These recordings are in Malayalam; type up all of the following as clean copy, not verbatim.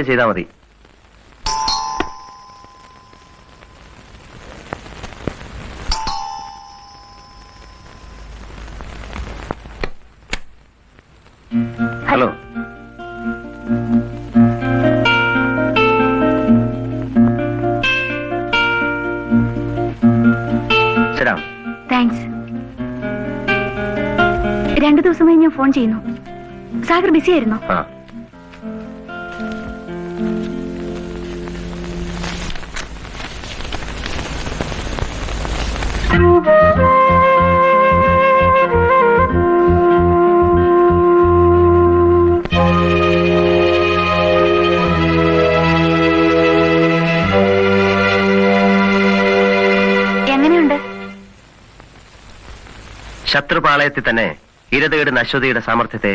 ചെയ്താൽ മതി. ഹലോ, ശരാം. താങ്ക്സ്. 2 ദിവസമായി ഞാൻ ഫോൺ ചെയ്യുന്നു. സാഗർ ബിസി ആയിരുന്നോ? എങ്ങനെയുണ്ട്? ശത്രുപാളയത്തിൽ തന്നെ ഇരതയുടെ അശ്വതിയുടെ സാമർഥ്യത്തെ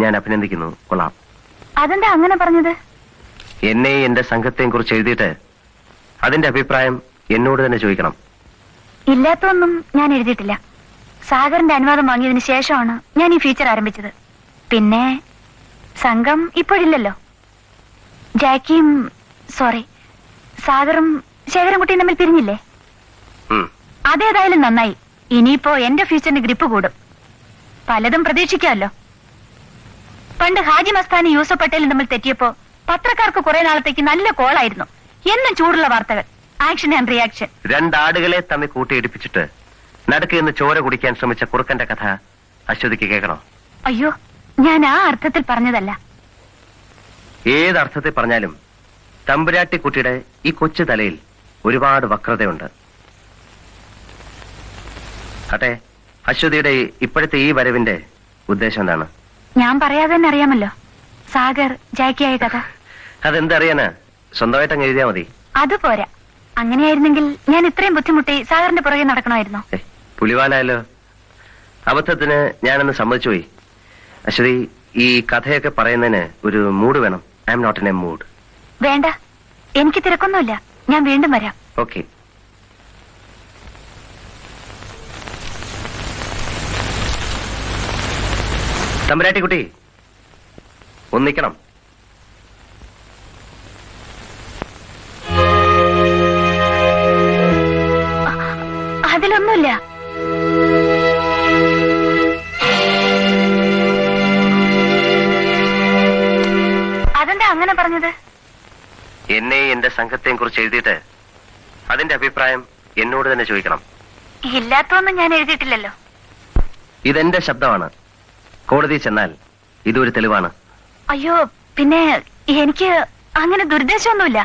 ഞാൻ അഭിനന്ദിക്കുന്നു. കൊള്ളാം. അതെന്താ അങ്ങനെ പറഞ്ഞത്? എന്നെ എന്റെ സംഘത്തെയും കുറിച്ച് എഴുതിയിട്ട് അതിന്റെ അഭിപ്രായം എന്നോട് തന്നെ ചോദിക്കണം. ഇല്ലാത്തൊന്നും ഞാൻ എഴുതിയിട്ടില്ല. സാഗറിന്റെ അനുവാദം വാങ്ങിയതിന് ശേഷമാണ് ഞാൻ ഈ ഫീച്ചർ ആരംഭിച്ചത്. പിന്നെ സംഘം ഇപ്പോഴില്ലല്ലോ. ജാക്കിയും സാഗറും ശേഖരൻകുട്ടിയും തമ്മിൽ പിരിഞ്ഞില്ലേ? അതേതായാലും നന്നായി. ഇനിയിപ്പോ എന്റെ ഫ്യൂച്ചറിന് ഗ്രിപ്പ് കൂടും. പലതും പ്രതീക്ഷിക്കാമല്ലോ. പണ്ട് ഹാജി മസ്താനി യൂസഫ് പട്ടേലും തമ്മിൽ തെറ്റിയപ്പോ പത്രക്കാർക്ക് കുറെ നാളത്തേക്ക് നല്ല കോളായിരുന്നു. എന്നും ചൂടുള്ള വാർത്തകൾ, ആക്ഷൻ ആൻഡ് റിയാക്ഷൻ. രണ്ടാടുകളെ തമ്മിൽ കൂട്ടിയിടിപ്പിച്ചിട്ട് നടുക്ക് നിന്ന് ചോര കുടിക്കാൻ ശ്രമിച്ച കുറുക്കന്റെ കഥ അശ്വതിക്ക് കേൾക്കണോ? അയ്യോ, ഞാൻ ആ അർത്ഥത്തിൽ പറഞ്ഞതല്ല. ഏതർത്ഥത്തിൽ പറഞ്ഞാലും തമ്പുരാട്ടിക്കുട്ടിയുടെ ഈ കൊച്ചു തലയിൽ ഒരുപാട് വക്രതയുണ്ട്. അട്ടെ, അശ്വതിയുടെ ഇപ്പോഴത്തെ ഈ വരവിന്റെ ഉദ്ദേശം എന്താണ്? ഞാൻ പറയാതെ തന്നെ അറിയാമല്ലോ, സാഗർ ജാക്കിയായ കഥ. അതെന്തറിയാനാ? സ്വന്തമായിട്ട് അങ്ങ് എഴുതിയാ മതി. അതുപോരാ. അങ്ങനെയായിരുന്നെങ്കിൽ ഞാൻ ഇത്രയും ബുദ്ധിമുട്ടി സാഗറിന്റെ പുറകെ നടക്കണമായിരുന്നോ? പുലിവാലായല്ലോ. അബദ്ധത്തിന് ഞാനൊന്ന് സമ്മതിച്ചു പോയി. അശ്വതി, ഈ കഥയൊക്കെ പറയുന്നതിന് ഒരു മൂഡ് വേണം. I am not in a mood. വേണ്ട, എനിക്ക് തിരക്കൊന്നുമില്ല. ഞാൻ വീണ്ടും വരാം. ഓക്കെ. തമ്പുരാട്ടിക്കുട്ടി, ഒന്നിക്കണം. അതിലൊന്നുമില്ല. അതെന്താ അങ്ങനെ പറഞ്ഞത്? എന്നെ എന്റെ സംഘത്തെയും കുറിച്ച് എഴുതിയിട്ട് അതിന്റെ അഭിപ്രായം എന്നോട് തന്നെ ചോദിക്കണം. ഇല്ലാത്തൊന്നും ഞാൻ എഴുതിയിട്ടില്ലല്ലോ. ഇതെന്റെ ശബ്ദമാണ്. കോടതി ചെന്നാൽ ഇതൊരു തെളിവാണ്. അയ്യോ, പിന്നെ എനിക്ക് അങ്ങനെ ദുരുദ്ദേശമൊന്നുമില്ല.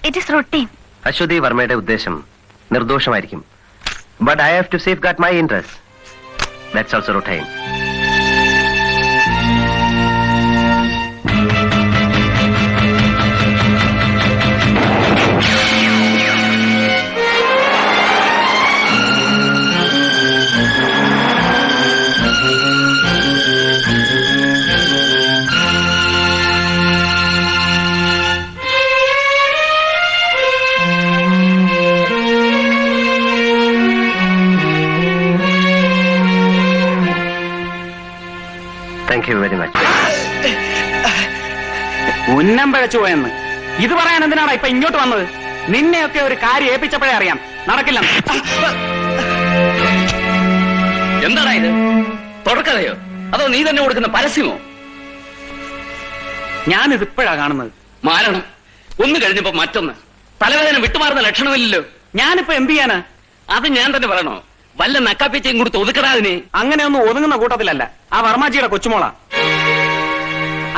It is routine. അശ്വതി വർമ്മയുടെ ഉദ്ദേശം നിർദോഷമായിരിക്കും. But I have to safeguard my interests. That's also routine. Thank you very much. ഉന്നം പിഴച്ചു പോയെന്ന് ഇത് പറയാൻ എന്തിനാണ് ഇപ്പൊ ഇങ്ങോട്ട് വന്നത്? നിന്നെയൊക്കെ ഒരു കാര്യം ഏൽപ്പിച്ചപ്പോഴേ അറിയാം നടക്കില്ല. എന്താടാ ഇത്? തുടക്കതയോ അതോ നീ തന്നെ കൊടുക്കുന്ന പരസ്യമോ? ഞാനിത് ഇപ്പോഴാ കാണുന്നത്. മാരണം ഒന്ന് കഴിഞ്ഞപ്പോ മറ്റൊന്ന്. തലവേദന വിട്ടുമാറുന്ന ലക്ഷണമില്ലല്ലോ. ഞാനിപ്പോ എന്ത് ചെയ്യാനാ? അത് ഞാൻ തന്നെ പറയണോ? വല്ല നക്കാപ്പിച്ചയും കൊടുത്ത് ഒതുക്കടാതിനെ. അങ്ങനെ ഒന്നും ഒതുങ്ങുന്ന കൂട്ടത്തിലല്ല. ആ വർമാജിയുടെ കൊച്ചുമോളാ.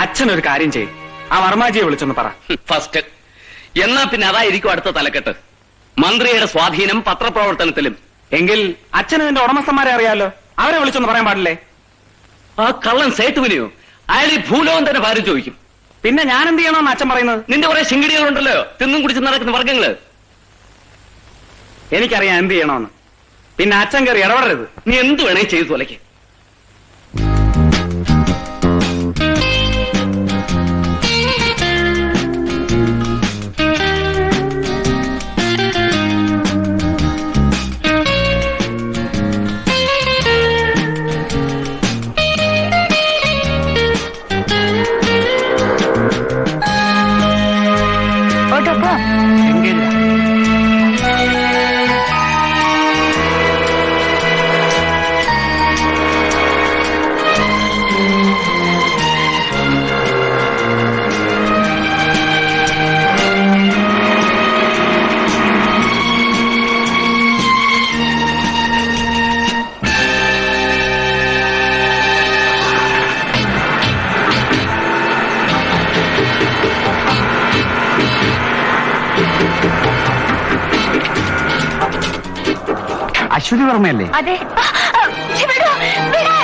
അച്ഛനൊരു കാര്യം ചെയ്യും, ആ വർമാജിയെ വിളിച്ചൊന്ന് പറ. ഫസ്റ്റ് എന്നാ പിന്നെ അതായിരിക്കും അടുത്ത തലക്കെട്ട്. മന്ത്രിയുടെ സ്വാധീനം പത്രപ്രവർത്തനത്തിലും. എങ്കിൽ അച്ഛന് നിന്റെ ഉടമസ്ഥന്മാരെ അറിയാലോ, അവരെ വിളിച്ചൊന്ന് പറയാൻ പാടില്ലേ? ആ കള്ളൻ സേട്ടുവിനെയോ? അയാൾ ഈ ഭൂലോകം തന്നെ ഭാരം ചോദിക്കും. പിന്നെ ഞാൻ എന്ത് ചെയ്യണമെന്ന് അച്ഛൻ പറയുന്നത്? നിന്റെ കുറെ ശിങ്കിടികളുണ്ടല്ലോ, തിന്നും കുടിച്ച് നടക്കുന്ന വർഗങ്ങള്. എനിക്കറിയാം എന്ത് ചെയ്യണമെന്ന്. പിന്നെ അച്ഛൻ കയറി ഇടപെടരുത്. നീ എന്ത് വേണേ ചെയ്തു തുലയ്ക്ക്. പോ. എങ്കേജിലാ. അശ്വതി വർമ്മയല്ലേ? അതെ. വിടൂ, വിടാൻ. വിടൂ.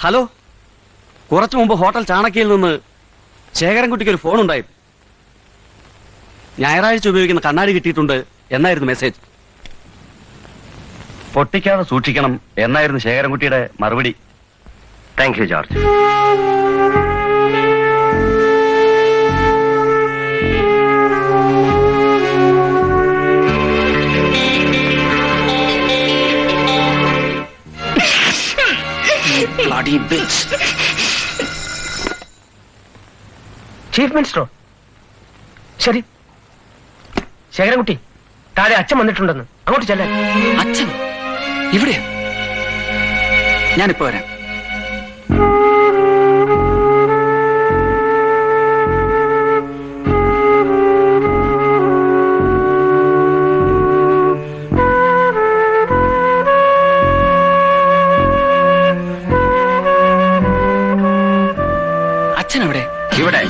ഹലോ, കുറച്ചു മുമ്പ് ഹോട്ടൽ ചാണക്യയിൽ നിന്ന് ശേഖരൻകുട്ടിക്ക് ഒരു ഫോൺ ഉണ്ടായിരുന്നു. ഞായറാഴ്ച ഉപയോഗിക്കുന്ന കണ്ണാടി കിട്ടിയിട്ടുണ്ട് എന്നായിരുന്നു മെസ്സേജ്. പൊട്ടിക്കാതെ സൂക്ഷിക്കണം എന്നായിരുന്നു ശേഖരൻകുട്ടിയുടെ മറുപടി. Thank you George. ചീഫ് മിനിസ്റ്ററോ? ശരി, ശേഖരൻകുട്ടി, താഴെ അച്ഛൻ വന്നിട്ടുണ്ടെന്ന്, അങ്ങോട്ട് ചെല്ലാൻ. അച്ഛൻ ഇവിടെയാ? ഞാനിപ്പോ വരാം. അച്ഛനെവിടെ? ഇവിടെ.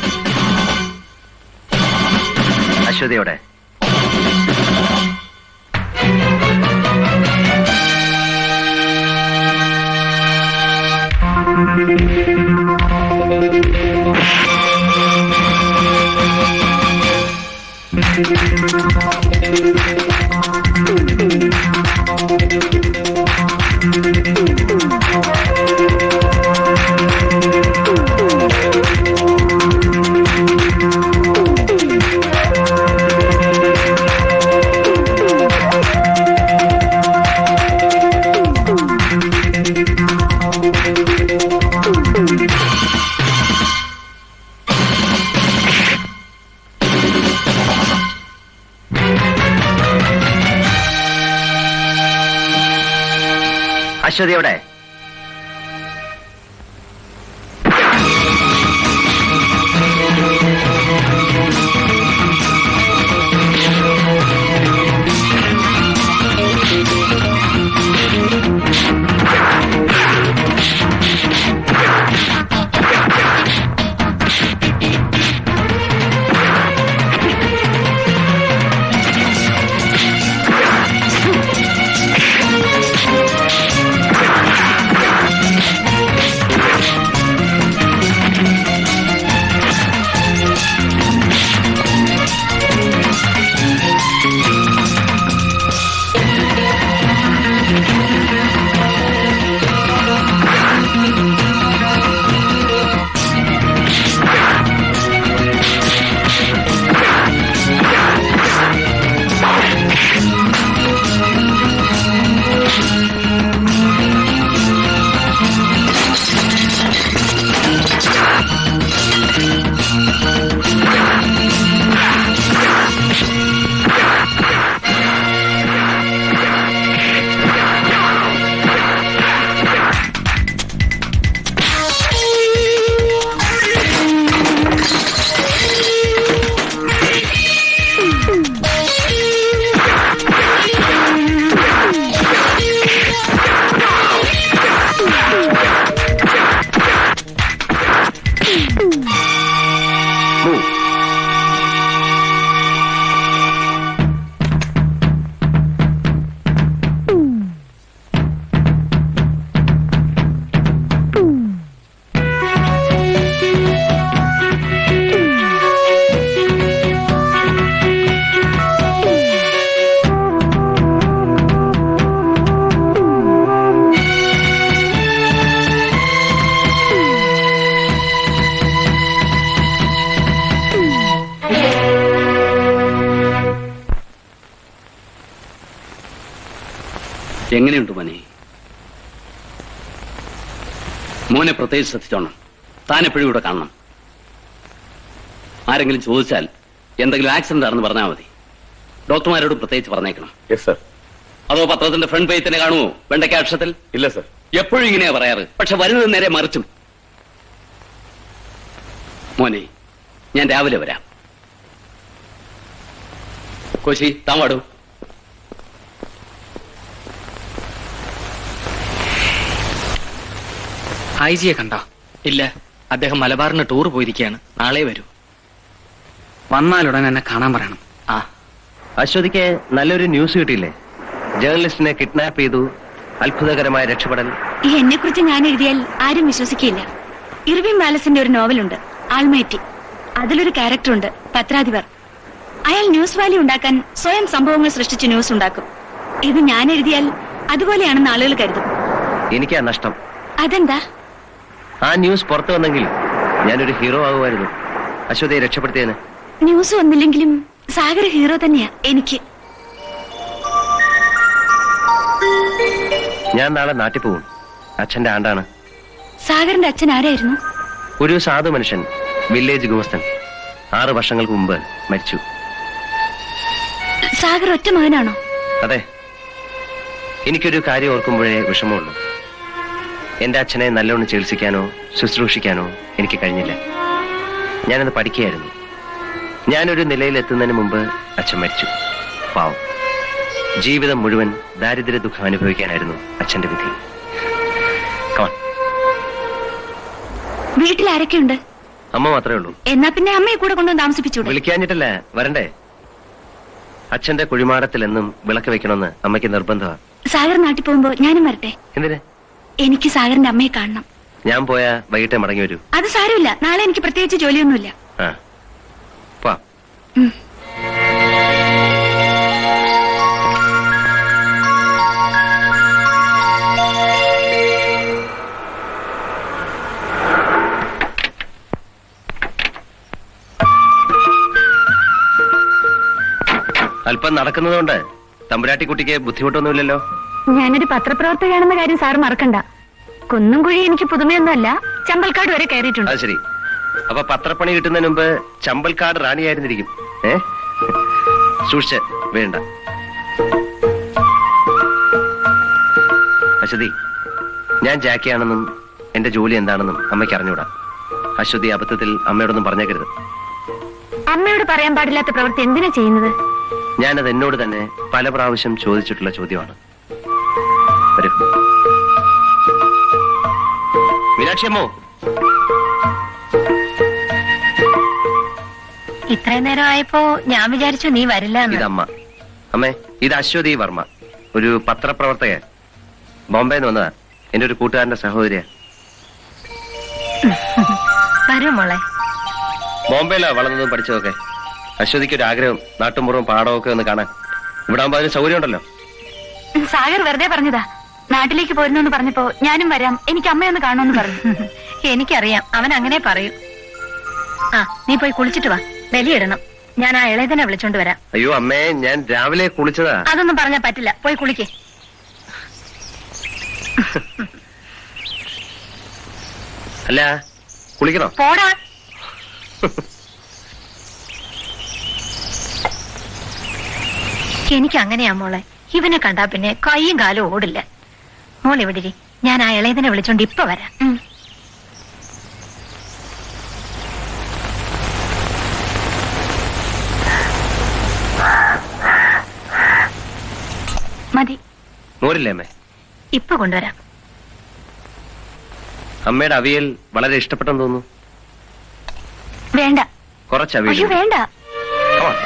അശ്വതിയോടെ. അശ്വതിയോടെ. എങ്ങനെയുണ്ട് മോനെ? മോനെ പ്രത്യേകിച്ച് ശ്രദ്ധിച്ചോണം. താൻ എപ്പോഴും ഇവിടെ കാണണം. ആരെങ്കിലും ചോദിച്ചാൽ എന്തെങ്കിലും ആക്സിഡന്റ് ആണെന്ന് പറഞ്ഞാൽ മതി. ഡോക്ടർമാരോട് പ്രത്യേകിച്ച് പറഞ്ഞേക്കണം. Yes sir. അതോ പത്രത്തിന്റെ ഫ്രണ്ട് പേജ് തന്നെ കാണുമോ വെണ്ടയ്ക്ക അക്ഷരത്തിൽ? ഇല്ല സർ. എപ്പോഴും ഇങ്ങനെയാ പറയാറ്, പക്ഷെ വരുന്നത് നേരെ മറിച്ചും. മോനെ, ഞാൻ രാവിലെ വരാം. കോശി, താൻ വാടൂ. ഐജിയെ കണ്ടോ? ഇല്ല, അദ്ദേഹം മലബാറിന് ടൂർ പോയിരിക്കുകയാണ്. നാളെ വരൂ. വന്നാലുടൻ എന്നെ കാണാൻ പറയണം. ആ, അശ്വതിക്ക് നല്ലൊരു ന്യൂസ് കിട്ടിയില്ലേ? ജേർണലിസ്റ്റിനെ കിഡ്നാപ്പ് ചെയ്തു, അത്ഭുതകരമായ രക്ഷപ്പെടൽ. എന്നെ കുറിച്ച് ഞാൻ എഴുതിയാൽ ആരും വിശ്വസിക്കില്ല. ഇർവിൻ മാലസിന്റെ ഒരു നോവലുണ്ട്, ആൾമേറ്റി. അതിലൊരു ക്യാരക്ടറുണ്ട്, പത്രാധിപർ. അയാൾ ന്യൂസ് വാല്യൂ ഉണ്ടാക്കാൻ സ്വയം സംഭവങ്ങൾ സൃഷ്ടിച്ച് ന്യൂസ് ഉണ്ടാക്കും. ഇത് ഞാൻ എഴുതിയാൽ അതുപോലെയാണെന്ന് ആളുകൾ കരുതും. എനിക്കാ നഷ്ടം. അതെന്താ? ആ ന്യൂസ് പുറത്തു വന്നെങ്കിൽ ഞാനൊരു ഹീറോ ആകുമായിരുന്നു. അശ്വതിയെ രക്ഷപ്പെടുത്തിയതിന്. ന്യൂസ് വന്നില്ലെങ്കിലും സാഗർ ഹീറോ തന്നെയാ എനിക്ക്. ഞാൻ നാളെ നാട്ടിൽ പോകും. അച്ഛന്റെ ആണ്ടാണ്. സാഗറിന്റെ അച്ഛൻ ആരായിരുന്നു? ഒരു സാധു മനുഷ്യൻ, വില്ലേജ് ഗുമസ്തൻ. 6 വർഷങ്ങൾക്ക് മുമ്പ് മരിച്ചു. സാഗർ ഒറ്റ മകനാണോ? അതെ. എനിക്കൊരു കാര്യം ഓർക്കുമ്പോഴേ വിഷമമുള്ളൂ. എന്റെ അച്ഛനെ നല്ലോണം ചികിത്സിക്കാനോ ശുശ്രൂഷിക്കാനോ എനിക്ക് കഴിഞ്ഞില്ല. ഞാനത് പഠിക്കുകയായിരുന്നു. ഞാനൊരു നിലയിൽ എത്തുന്നതിന് മുമ്പ് അച്ഛൻ മരിച്ചു. പാവം. ജീവിതം മുഴുവൻ ദാരിദ്ര്യ ദുഃഖം അനുഭവിക്കാനായിരുന്നു അച്ഛന്റെ വിധി. Come on. വീട്ടിൽ ആരൊക്കെയുണ്ട്? അമ്മ മാത്രമേ ഉള്ളൂ. എന്നാ പിന്നെ അമ്മയെ കൂടെ കൊണ്ടുവന്ന് താമസിപ്പിച്ചൂടെ? വിളിക്കാഞ്ഞിട്ടല്ല, വരണ്ടേ? അച്ഛന്റെ കുഴിമാടത്തിൽ എന്നും വിളക്ക് വെക്കണമെന്ന് അമ്മയ്ക്ക് നിർബന്ധമാണ്. സാഗർ നാട്ടിൽ പോകുമ്പോ ഞാനും വരട്ടെ? എന്തിന്? എനിക്ക് സാഗറിന്റെ അമ്മയെ കാണണം. ഞാൻ പോയാ വൈകിട്ടേ മടങ്ങി വരൂ. അത് സാരമില്ല, നാളെ എനിക്ക് പ്രത്യേകിച്ച് ജോലിയൊന്നുമില്ല. ആ, പോ. ഉം. അല്പം നടക്കുന്നതുകൊണ്ട് തമ്പുരാട്ടിക്കുട്ടിക്ക് ബുദ്ധിമുട്ടൊന്നുമില്ലല്ലോ. ഞാനൊരു പത്രപ്രവർത്തകയാണെന്ന കാര്യം സാർ മറക്കണ്ട. കുന്നും കുഴി എനിക്ക് പുതുമയൊന്നുമല്ല, ചമ്പൽക്കാട് വരെ കയറിയിട്ടുണ്ട്. അത് ശരി. അപ്പൊ പത്രപ്പണി കിട്ടുന്നതിന് മുമ്പ് ചമ്പൽക്കാട് റാണിയായിരുന്നിരിക്കും. സൂക്ഷിച്ച് വേണ്ട. അശ്വതി, ഞാൻ ജാക്കിയാണെന്നും എന്റെ ജോലി എന്താണെന്നും അമ്മയ്ക്ക് അറിഞ്ഞൂടാ. അശ്വതി അബദ്ധത്തിൽ അമ്മയോടൊന്നും പറഞ്ഞേക്കരുത്. അമ്മയോട് പറയാൻ പാടില്ലാത്ത പ്രവൃത്തി എന്തിനാ ചെയ്യുന്നത്? ഞാനത് എന്നോട് തന്നെ പല പ്രാവശ്യം ചോദിച്ചിട്ടുള്ള ചോദ്യമാണ്. വരൂ. മീനാക്ഷിയമ്മോ, ഇത്രയും നേരം ആയപ്പോ ഞാൻ വിചാരിച്ചു നീ വരില്ല. ഇതമ്മ. അമ്മേ, ഇത് അശ്വതി വർമ്മ, ഒരു പത്രപ്രവർത്തകൻ. ബോംബെന്ന് വന്നതാ. എന്റെ ഒരു കൂട്ടുകാരന്റെ സഹോദരിയാ. വരൂ മോളെ. ബോംബെയിലാ വളർന്നതും പഠിച്ചതൊക്കെ. അശ്വതിക്ക് ഒരു ആഗ്രഹം, നാട്ടുമ്പുറവും പാടമൊക്കെ ഒന്ന് കാണാൻ. ഇവിടെ ആകുമ്പോ അതിന് സൗകര്യം ഉണ്ടല്ലോ. സാഗർ വെറുതെ പറഞ്ഞതാ. നാട്ടിലേക്ക് പോരുന്നു പറഞ്ഞപ്പോ ഞാനും വരാം, എനിക്ക് അമ്മയൊന്ന് കാണുമെന്ന് പറഞ്ഞു. എനിക്കറിയാം, അവൻ അങ്ങനെ പറയൂ. ആ, നീ പോയി കുളിച്ചിട്ട് വാ, ബലിയിടണം. ഞാൻ ആ ഇളയതിനെ വിളിച്ചോണ്ട് വരാം. അയ്യോ അമ്മേ, ഞാൻ രാവിലെ കുളിച്ചതാ. അതൊന്നും പറഞ്ഞാ പറ്റില്ല, പോയി കുളിക്കേ. അല്ല, കുളിക്കണോ? പോടാ. എനിക്ക് അങ്ങനെയാ മോളെ. ഇവനെ കണ്ടാ പിന്നെ കൈയും കാലും ഓടില്ല. മോൾ ഇവിടെ ഇരി, ഞാൻ ആ ഇളയതിനെ വിളിച്ചോണ്ട് ഇപ്പൊ വരാം. മതി. മോരില്ലേ അമ്മേ? ഇപ്പൊ കൊണ്ടുവരാം. അമ്മയുടെ അവിയൽ വളരെ ഇഷ്ടപ്പെട്ടെന്ന് തോന്നുന്നു. വേണ്ട. കുറച്ച് അയ്യോ അവിയൽ. വേണ്ട, Come on.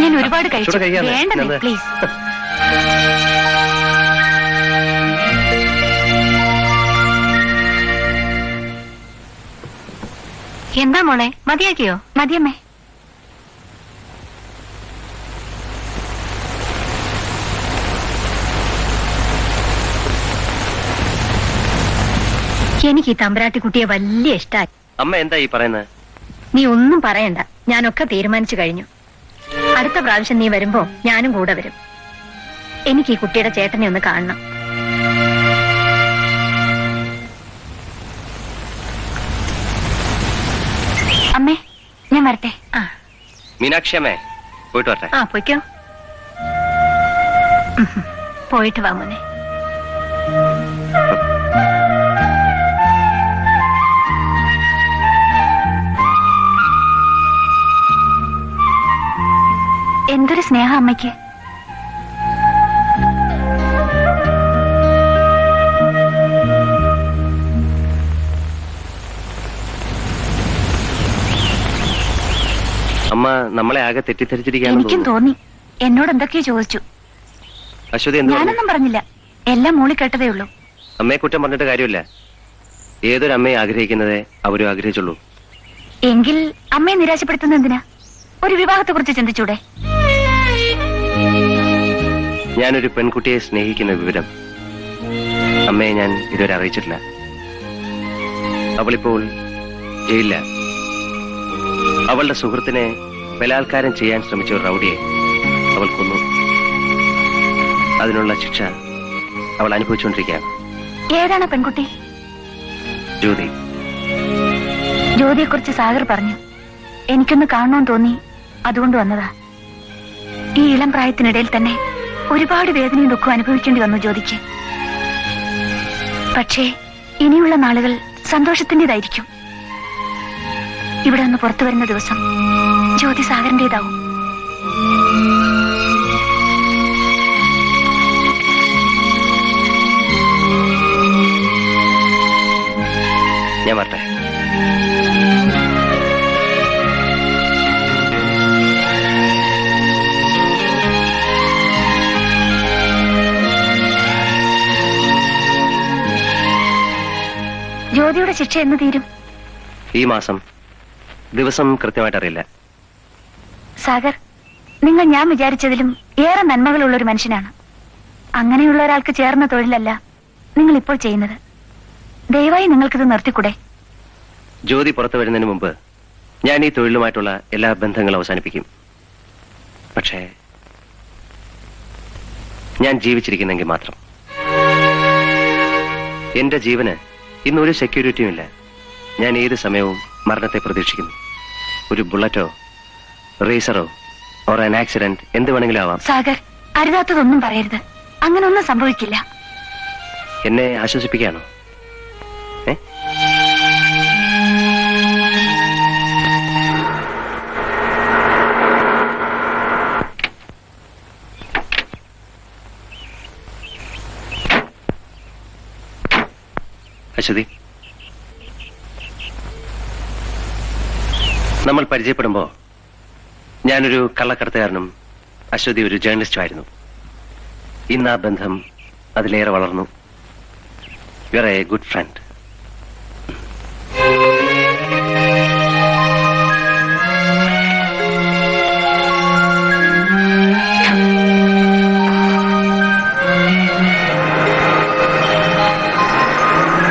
ഞാൻ ഒരുപാട് കഴിച്ചു. ചൂട് കഴിക്കാതെ. വേണ്ട ഞാൻ- പ്ലീസ്. എന്താ മോളെ, മതിയാക്കിയോ? മതിയമ്മേ. എനിക്ക് ഈ തമ്പുരാട്ടിക്കുട്ടിയെ വലിയ ഇഷ്ടായി. അമ്മ എന്താ ഈ പറയുന്നത്? നീ ഒന്നും പറയണ്ട, ഞാനൊക്കെ തീരുമാനിച്ചു കഴിഞ്ഞു. അടുത്ത പ്രാവശ്യം നീ വരുമ്പോ ഞാനും കൂടെ വരും. എനിക്ക് ഈ കുട്ടിയുടെ ചേട്ടനെ ഒന്ന് കാണണം. അമ്മേ ഞാൻ വരട്ടെ. ആ മീനാക്ഷി അമ്മേ, പോയിട്ട് വരട്ടെ. ആ പോയിക്കോ. പോയിട്ട് വാ മോനെ. എന്തൊരു സ്നേഹം അമ്മയ്ക്ക്. അമ്മ നമ്മളെ ആകെ തെറ്റിദ്ധരിച്ചിരിക്കുകയാണെന്ന് എനിക്കും തോന്നുന്നു. തോന്നി. എന്നോട് എന്തൊക്കെയോ ചോദിച്ചു. അശ്വതി എന്ത് പറഞ്ഞു? ഞാനൊന്നും പറഞ്ഞില്ല. എല്ലാം മൂളി കേട്ടതേ ഉള്ളൂ. അമ്മയെ കുറ്റം പറഞ്ഞിട്ട് കാര്യമില്ല. ഏതൊരു അമ്മയെ ആഗ്രഹിക്കുന്നതേ അവരും ആഗ്രഹിച്ചുള്ളൂ. എങ്കിൽ അമ്മയെ നിരാശപ്പെടുത്തുന്ന എന്തിനാ? ഒരു വിവാഹത്തെ കുറിച്ച് ചിന്തിച്ചൂടെ? ഞാനൊരു പെൺകുട്ടിയെ സ്നേഹിക്കുന്ന വിവരം അമ്മയെ ഞാൻ ഇതുവരെ അറിയിച്ചിട്ടില്ല. അവളിപ്പോൾ ജയിലില്ല. അവളുടെ സുഹൃത്തിനെ ബലാത്കാരം ചെയ്യാൻ ശ്രമിച്ച ഒരു റൗഡിയെ അവൾ കൊന്നു. അതിനുള്ള ശിക്ഷ അവൾ അനുഭവിച്ചുകൊണ്ടിരിക്കുകയാണ്. ഏതാണ് പെൺകുട്ടി? ജ്യോതി. ജ്യോതിയെക്കുറിച്ച് സാഗർ പറഞ്ഞു. എനിക്കൊന്ന് കാണണമെന്ന് തോന്നി, അതുകൊണ്ട് വന്നതാ. ഈ ഇളം പ്രായത്തിനിടയിൽ തന്നെ ഒരുപാട് വേദനയും ദുഃഖവും അനുഭവിക്കേണ്ടി വന്നു ജ്യോതിക്ക്. പക്ഷേ ഇനിയുള്ള നാളുകൾ സന്തോഷത്തിൻ്റെതായിരിക്കും. ഇവിടെ നിന്ന് പുറത്തു വരുന്ന ദിവസം ജ്യോതി സാഗറിൻ്റെതാവും. ഞാൻ വരട്ടെ. ജ്യോതിയുടെ ശിക്ഷ എന്ന് തീരും? ഈ മാസം. ദിവസം കൃത്യമായിട്ട് അറിയില്ല. സാഗർ, നിങ്ങൾ ഞാൻ വിചാരിച്ചതിലും ഏറെ നന്മകളുള്ള ഒരു മനുഷ്യനാണ്. അങ്ങനെയുള്ള ഒരാൾക്ക് ചേർന്ന തൊഴിലല്ല നിങ്ങൾ ഇപ്പോൾ ചെയ്യുന്നത്. ദയവായി നിങ്ങൾക്കിത് നിർത്തിക്കൂടെ? ജ്യോതി പുറത്തു വരുന്നതിന് മുമ്പ് ഞാൻ ഈ തൊഴിലുമായിട്ടുള്ള എല്ലാ ബന്ധങ്ങളും അവസാനിപ്പിക്കും. പക്ഷേ ഞാൻ ജീവിച്ചിരിക്കുന്നെങ്കിൽ മാത്രം. എന്റെ ജീവന് ഇന്നൊരു സെക്യൂരിറ്റിയും ഇല്ല. ഞാൻ ഏത് സമയവും മരണത്തെ പ്രതീക്ഷിക്കുന്നു. ഒരു ബുള്ളറ്റോ റേസറോ ഓർ ആൻ ആക്സിഡന്റ് എന്ത് വേണമെങ്കിലും ആവാം. സാഗർ, അരുതാത്തതൊന്നും പറയരുത്. അങ്ങനെ ഒന്നും സംഭവിക്കില്ല. എന്നെ ആശ്വസിപ്പിക്കാനോ? അശ്വതി, നമ്മൾ പരിചയപ്പെടുമ്പോ ഞാനൊരു കള്ളക്കടത്തുകാരനും അശ്വതി ഒരു ജേർണലിസ്റ്റും ആയിരുന്നു. ഇന്ന് ആ ബന്ധം അതിലേറെ വളർന്നു. You are A good friend.